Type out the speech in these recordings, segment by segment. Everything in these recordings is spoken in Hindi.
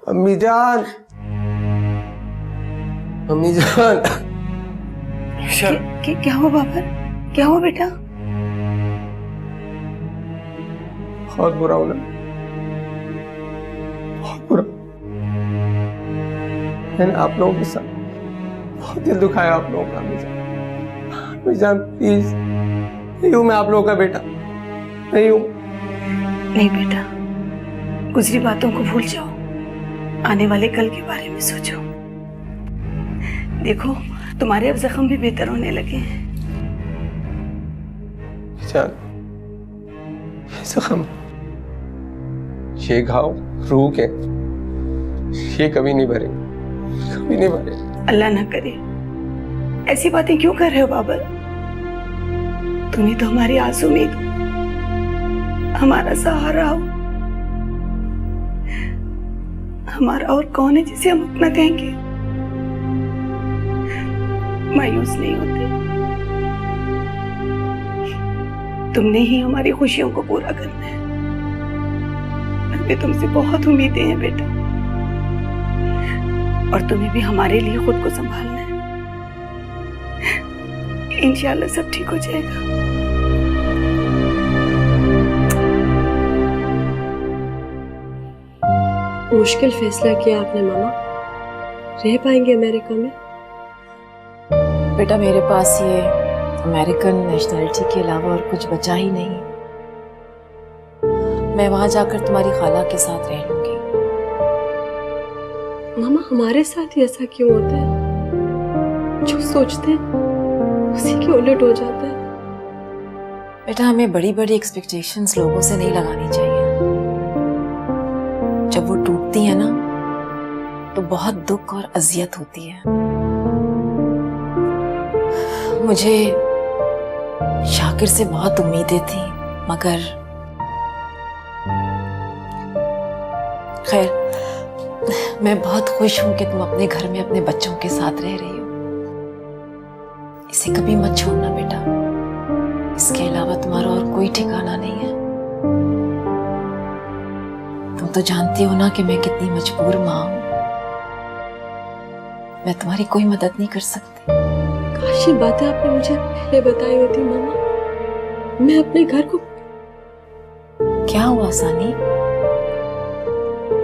अम्मी जान, अम्मी जान। क्या हुआ बाबर? क्या हुआ बेटा? बहुत बुरा होना, बहुत बुरा। मैंने आप लोगों के साथ बहुत दिल दुखाया आप लोगों का। अम्मी जान प्लीज, नहीं हूं मैं आप लोगों का बेटा, नहीं हूं। नहीं बेटा, गुजरी बातों को भूल जाओ, आने वाले कल के बारे में सोचो। देखो तुम्हारे अब जख्म भी बेहतर होने लगे हैं। जान, ये जख्म, ये घाव रूह के, ये कभी नहीं भरेंगे, कभी नहीं भरेंगे। अल्लाह ना करे। ऐसी बातें क्यों कर रहे हो बाबर? तुम्हें तो हमारी आज़ुमीद, हमारा सहारा हो। हमारा और कौन है जिसे हम अपना कहेंगे? मायूस नहीं होते, तुमने ही हमारी खुशियों को पूरा करना है। हमें तुमसे बहुत उम्मीदें हैं बेटा, और तुम्हें भी हमारे लिए खुद को संभालना है। इंशाल्लाह सब ठीक हो जाएगा। मुश्किल फैसला किया आपने मामा। रह पाएंगे अमेरिका में? बेटा मेरे पास ये अमेरिकन नेशनैलिटी के अलावा और कुछ बचा ही नहीं। मैं वहां जाकर तुम्हारी खाला के साथ रह लूंगी। मामा हमारे साथ ही ऐसा क्यों होता है? जो सोचते हैं उसी के उलट हो जाता है। बेटा हमें बड़ी बड़ी एक्सपेक्टेशंस लोगों से नहीं लगानी चाहिए। जब वो टूटती है ना तो बहुत दुख और अजियत होती है। मुझे शाकिर से बहुत उम्मीदें थी, मगर खैर मैं बहुत खुश हूं कि तुम अपने घर में अपने बच्चों के साथ रह रही हो। इसे कभी मत छोड़ना बेटा, इसके अलावा तुम्हारा और कोई ठिकाना नहीं है। तुम तो जानती हो ना कि मैं कितनी मजबूर मां हूं। मैं तुम्हारी कोई मदद नहीं कर सकती। काश ये बातें आपने मुझे पहले बताई होती मामा। मैं अपने घर को। क्या हुआ सानी?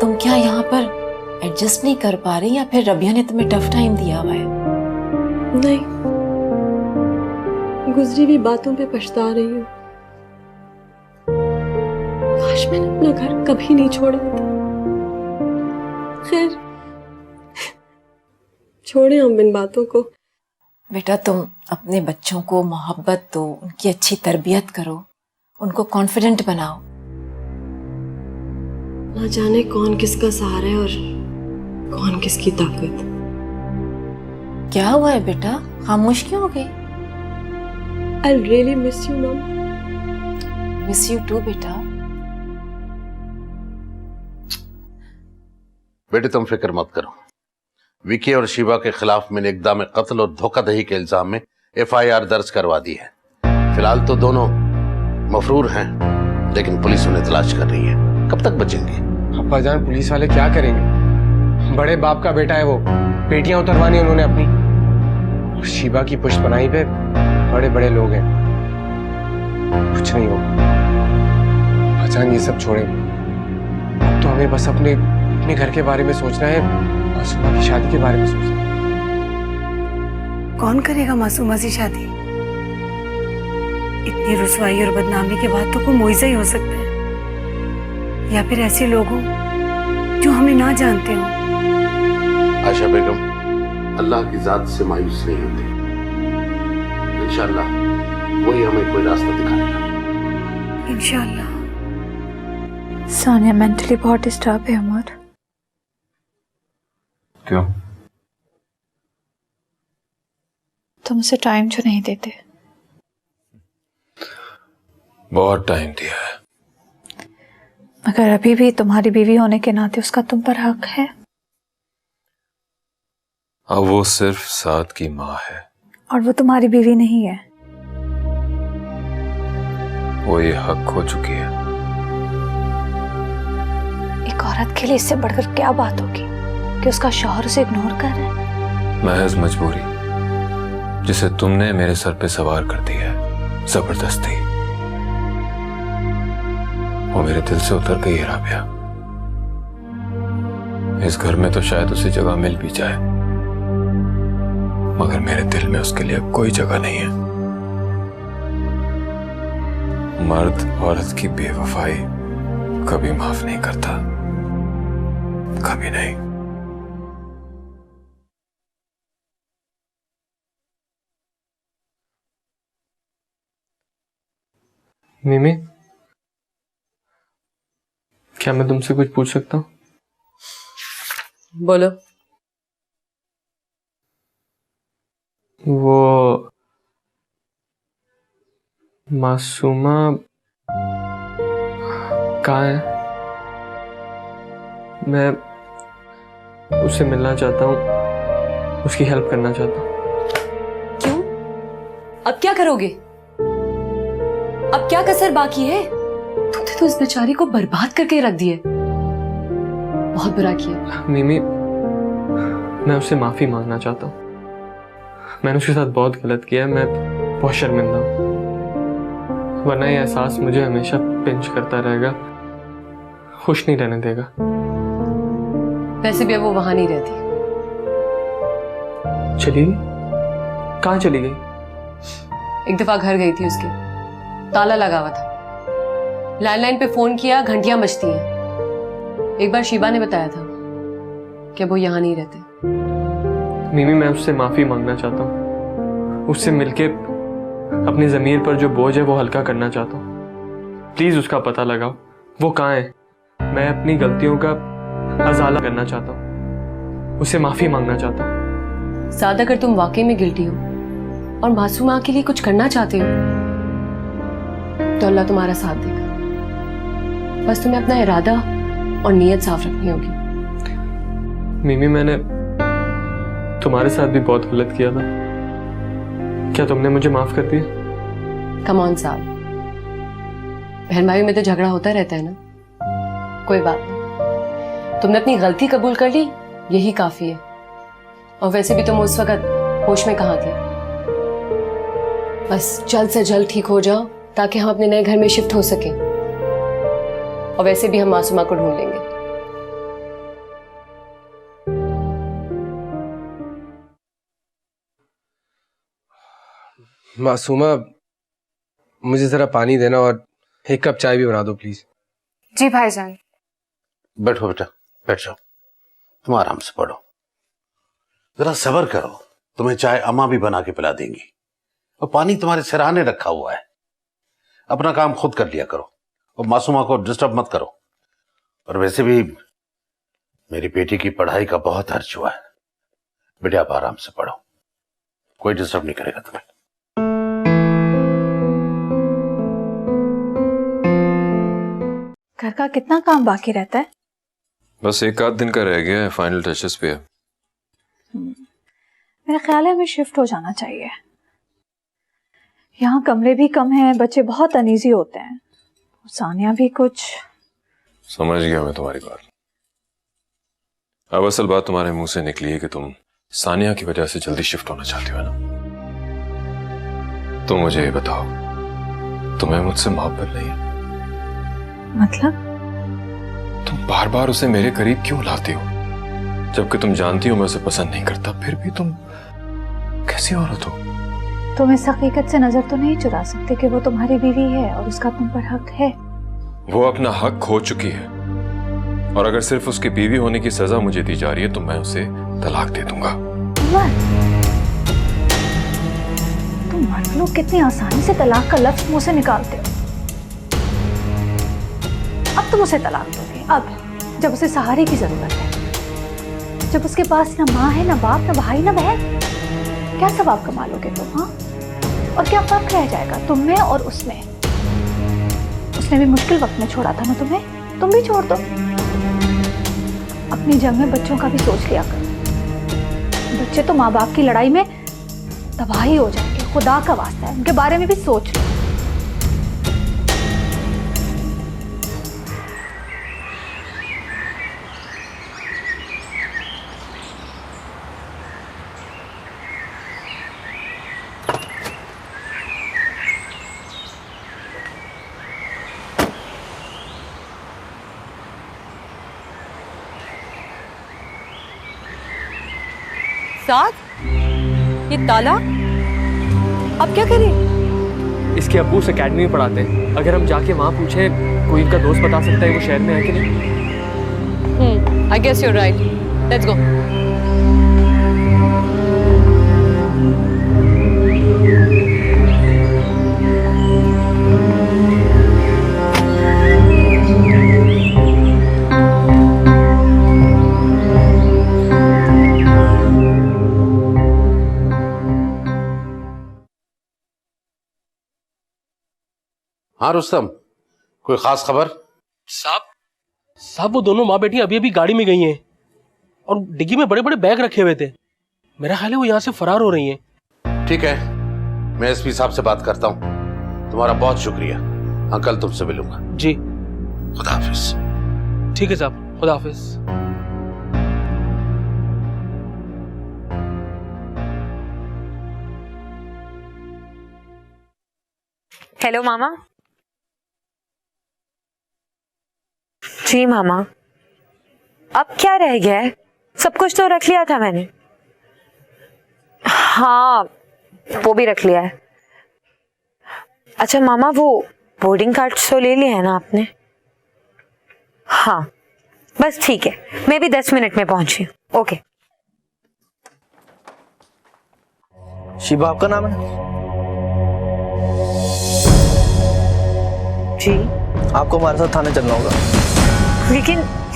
तुम क्या यहाँ पर एडजस्ट नहीं कर पा रही, या फिर रबिया ने तुम्हें टफ टाइम दिया हुआ है? नहीं, गुजरी हुई बातों पे पछता रही हूँ। काश मैंने अपना घर कभी नहीं छोड़ा था। खैर छोड़े हम इन बातों को। बेटा तुम अपने बच्चों को मोहब्बत दो, उनकी अच्छी तरबियत करो, उनको कॉन्फिडेंट बनाओ। ना जाने कौन किसका सहारा है और कौन किसकी ताकत। क्या हुआ है बेटा, खामोश क्यों हो गई? I'll really miss you, Mom. Miss you too बेटा। बेटे तुम फिक्र मत करो। विकी और शिवा के खिलाफ मैंने इक़दाम कत्ल और धोखाधड़ी के इल्जाम में FIR दर्ज करवा दी है। फिलहाल तो दोनों मफरूर हैं, लेकिन पुलिस उन्हें तलाश कर रही है। कब तक बचेंगे? अब्बा जान, पुलिस वाले क्या करेंगे? बड़े बाप का बेटा है वो, पेटियां उतरवानी उन्होंने अपनी। और शिवा की पुष्पनाही पे बड़े बड़े लोग हैं, कुछ नहीं होगा। अब्बा जान ये सब छोड़े, अब तो हमें बस अपने घर के बारे में सोचना है, मासूमा की शादी के बारे में सोचना है। कौन करेगा मासूमा सी शादी? इतनी रुसवाई और बदनामी के बाद तो कोई मुइज़ा ही हो सकता है, या फिर ऐसे लोग हों जो हमें ना जानते हो। आयशा बेगम अल्लाह की जात से मायूस नहीं होती। इंशाअल्लाह वही हमें कोई रास्ता दिखाएगा। इंशाअल्लाह। सानिया मेंटली बहुत डिस्टर्ब है उमर। क्यों? तुम उसे टाइम जो नहीं देते। बहुत टाइम दिया है, मगर अभी भी तुम्हारी बीवी होने के नाते उसका तुम पर हक है। अब वो सिर्फ साद की माँ है और वो तुम्हारी बीवी नहीं है। वो ये हक खो चुकी है। एक औरत के लिए इससे बढ़कर क्या बात होगी कि उसका शौहर उसे इग्नोर कर रहा है। महज मजबूरी जिसे तुमने मेरे सर पे सवार कर दी है, जबरदस्ती। वो मेरे दिल से उतर गई है राबिया। इस घर में तो शायद उसे जगह मिल भी जाए, मगर मेरे दिल में उसके लिए कोई जगह नहीं है। मर्द औरत की बेवफाई कभी माफ नहीं करता, कभी नहीं। मिमी, क्या मैं तुमसे कुछ पूछ सकता हूँ? बोलो। वो मासूमा कहाँ है? मैं उससे मिलना चाहता हूँ, उसकी हेल्प करना चाहता हूँ। क्यों? अब क्या करोगे? अब क्या कसर बाकी है? तुमने तो उस बेचारी को बर्बाद करके रख दिए। बहुत बुरा किया। मिमी, मैं उससे माफी मांगना चाहता हूँ। मैंने उसके साथ बहुत गलत किया है, मैं बहुत शर्मिंदा हूँ। वरना ये एहसास मुझे हमेशा पिंच करता रहेगा, खुश नहीं रहने देगा। वैसे भी अब वो वहां नहीं रहती। चली गई? कहाँ चली गई? एक दफा घर गई थी, उसके ताला लगा हुआ था। लैंडलाइन पे फोन किया, घंटियां बजती हैं। एक बार शीबा ने बताया था कि वो यहां नहीं रहते। मिमी, मैं उससे माफी मांगना चाहता हूँ। उससे मिलके अपनी जमीर पर जो बोझ है वो हल्का करना चाहता हूँ। प्लीज उसका पता लगाओ, वो कहाँ है। मैं अपनी गलतियों का अजाला करना चाहता हूँ, उससे माफी मांगना चाहता हूँ। साद, अगर तुम वाकई में गिल्टी हो और मासूमा के लिए कुछ करना चाहते हो तो अल्लाह तुम्हारा साथ देगा। बस तुम्हें अपना इरादा और नीयत साफ रखनी होगी। मिमी, मैंने तुम्हारे साथ भी बहुत गलत किया था, क्या तुमने मुझे माफ कर दिया? कम ऑन साहब, बहन भाई में तो झगड़ा होता रहता है ना, कोई बात नहीं। तुमने अपनी गलती कबूल कर ली, यही काफी है। और वैसे भी तुम उस वक्त होश में कहाँ थे। बस जल्द से जल्द ठीक हो जाओ ताकि हम अपने नए घर में शिफ्ट हो सकें। और वैसे भी हम मासूमा को ढूंढ लेंगे। मासूमा, मुझे जरा पानी देना और एक कप चाय भी बना दो प्लीज। जी भाईजान। बैठो बेटा, बैठ जाओ। तुम आराम से पढ़ो, जरा सब्र करो। तुम्हें चाय अम्मा भी बना के पिला देंगी, और पानी तुम्हारे सिरहाने रखा हुआ है। अपना काम खुद कर लिया करो और मासूमा को डिस्टर्ब मत करो। और वैसे भी मेरी बेटी की पढ़ाई का बहुत खर्च हुआ है। बेटा आप आराम से पढ़ो, कोई डिस्टर्ब नहीं करेगा तुम्हें। घर का कितना काम बाकी रहता है? बस एक आध दिन का रह गया है, फाइनल टचेस पे है। मेरा ख्याल है हमें शिफ्ट हो जाना चाहिए। यहाँ कमरे भी कम हैं, बच्चे बहुत अनईजी होते हैं। सानिया भी कुछ। समझ गया मैं तुम्हारी बात। अब असल बात तुम्हारे मुंह से निकली है कि तुम सानिया की वजह से जल्दी शिफ्ट होना चाहती हो ना। तो मुझे ये बताओ, तुम्हें मुझसे मोहब्बत नहीं है? मतलब? तुम बार बार उसे मेरे करीब क्यों लाती हो, जबकि तुम जानती हो मैं उसे पसंद नहीं करता, फिर भी तुम कैसी औरत हो? तुम इस हकीकत से नजर तो नहीं चुरा सकते कि वो तुम्हारी बीवी है और उसका तुम पर हक है। वो अपना हक खो चुकी है, और अगर सिर्फ उसकी बीवी होने की सजा मुझे दी जा रही है तो मैं उसे तलाक दे दूंगा। तुम मर्द लोग कितनी आसानी से तलाक का लफ्ज मुंह से निकालते हो। अब तुम उसे तलाक दोगे, अब जब उसे सहारे की जरूरत है, जब उसके पास ना माँ है, ना बाप, ना भाई, ना बहन। क्या सवाब कमा लोगे तुम? हाँ, और क्या फर्क रह जाएगा तुम में और उसमें? उसने भी मुश्किल वक्त में छोड़ा था ना तुम्हें, तुम भी छोड़ दो। अपनी जंग में बच्चों का भी सोच लिया करो। बच्चे तो माँ बाप की लड़ाई में तबाही हो जाएंगे, खुदा का वास्ता है उनके बारे में भी सोच लो। साथ ये ताला अब क्या करें? इसके अब्बू उस अकेडमी में पढ़ाते हैं। अगर हम जाके वहाँ पूछे, कोई इनका दोस्त बता सकता है वो शहर में है कि नहीं? I guess you're right. Let's go. हाँ रुस्तम, कोई खास खबर? साहब वो दोनों माँ बेटी अभी अभी गाड़ी में गई हैं और डिग्गी में बड़े बड़े बैग रखे हुए थे। मेरा ख्याल है वो यहाँ से फरार हो रही हैं। ठीक है, मैं एसपी साहब से बात करता हूँ। तुम्हारा बहुत शुक्रिया। अंकल तुमसे मिलूंगा। जी खुदा हाफिज। ठीक है साहब, खुदा हाफिज। हेलो मामा। जी मामा, अब क्या रह गया है? सब कुछ तो रख लिया था मैंने। हाँ, वो भी रख लिया है। अच्छा मामा, वो बोर्डिंग कार्ड तो ले लिया है ना आपने? हाँ बस ठीक है, मैं भी 10 मिनट में पहुंची। ओके। शिबा आपका नाम है? जी। आपको हमारे साथ थाने चलना होगा।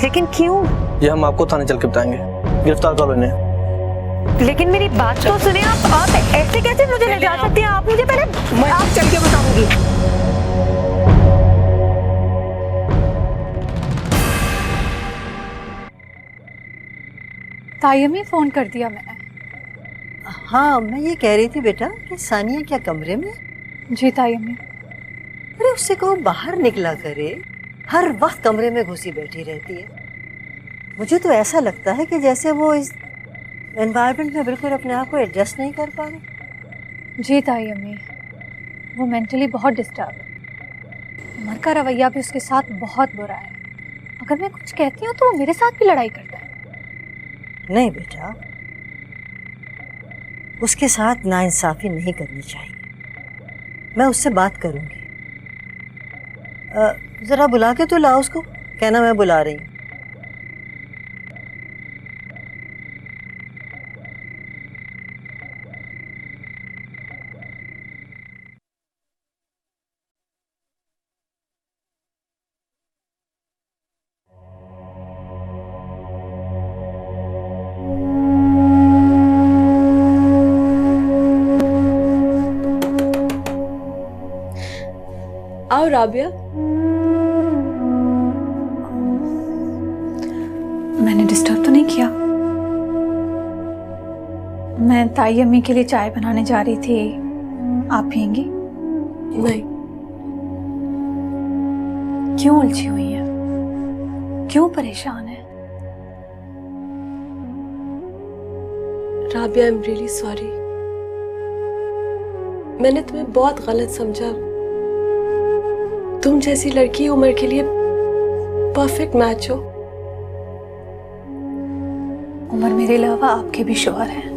लेकिन क्यों? ये हम आपको थाने चल के बताएंगे। गिरफ्तार करो इन्हें। लेकिन मेरी बात तो सुनिए। आप ऐसे कैसे मुझे ले जा सकती हैं? आप मुझे पहले, मैं आप चल के बताऊंगी। तायमी फोन कर दिया मैंने। हाँ, मैं ये कह रही थी बेटा कि सानिया क्या कमरे में? जी तायमी। अरे उससे कहो बाहर निकला करे, हर वक्त कमरे में घुसी बैठी रहती है। मुझे तो ऐसा लगता है कि जैसे वो इस एनवायरनमेंट में बिल्कुल अपने आप को एडजस्ट नहीं कर पा रही। जी तायमी, वो मेंटली बहुत डिस्टर्ब है। उमर का रवैया भी उसके साथ बहुत बुरा है। अगर मैं कुछ कहती हूँ तो वो मेरे साथ भी लड़ाई करता है। नहीं बेटा, उसके साथ नाइंसाफी नहीं करनी चाहिए। मैं उससे बात करूंगी। जरा बुला के तो लाओ उसको। कहना मैं बुला रही हूँ। आओ राबिया। मैंने डिस्टर्ब तो नहीं किया? मैं ताई अम्मी के लिए चाय बनाने जा रही थी, आप पियेंगी? नहीं। क्यों उलझी हुई है? क्यों परेशान है? Rabia, I am really sorry. मैंने तुम्हें बहुत गलत समझा। तुम जैसी लड़की उमर के लिए परफेक्ट मैच हो। उमर मेरे अलावा आपके भी शौहर हैं।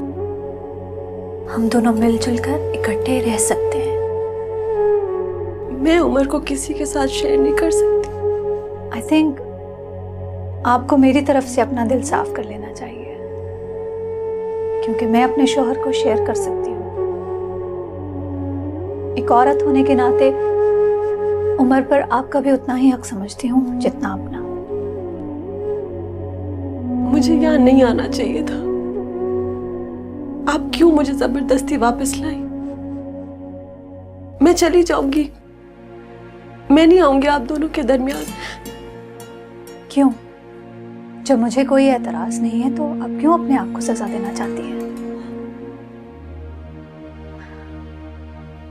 हम दोनों मिलजुल कर इकट्ठे रह सकते हैं। मैं उमर को किसी के साथ शेयर नहीं कर सकती। आई थिंक आपको मेरी तरफ से अपना दिल साफ कर लेना चाहिए, क्योंकि मैं अपने शौहर को शेयर कर सकती हूँ। एक औरत होने के नाते उमर पर आपका भी उतना ही हक समझती हूँ जितना अपना। मुझे यहाँ नहीं आना चाहिए था। आप क्यों मुझे जबरदस्ती वापस लाई? मैं चली जाऊंगी, मैं नहीं आऊंगी आप दोनों के दरमियान। क्यों? जब मुझे कोई एतराज नहीं है तो अब क्यों अपने आप को सजा देना चाहती है?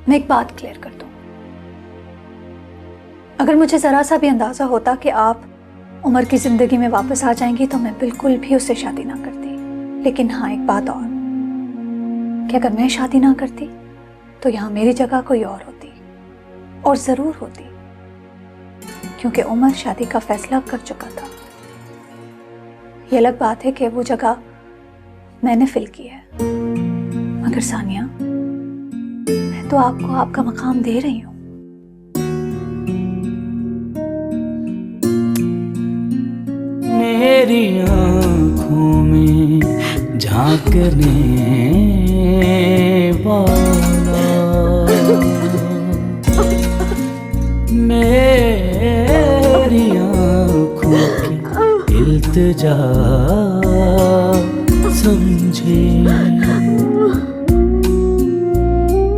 मैं एक बात क्लियर कर दूं। अगर मुझे जरा सा भी अंदाजा होता कि आप उमर की जिंदगी में वापस आ जाएंगी तो मैं बिल्कुल भी उससे शादी ना करती। लेकिन हाँ, एक बात और, कि अगर मैं शादी ना करती तो यहाँ मेरी जगह कोई और होती, और जरूर होती, क्योंकि उमर शादी का फैसला कर चुका था। ये अलग बात है कि वो जगह मैंने फिल किया है, मगर सानिया मैं तो आपको आपका मकाम दे रही हूँ। मेरी आँखों में झांकने वाला, मेरी आँखों की इल्तिजा समझे,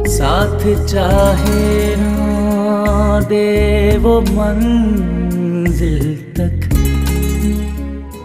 साथ चाहे ना दे वो मंजिल तक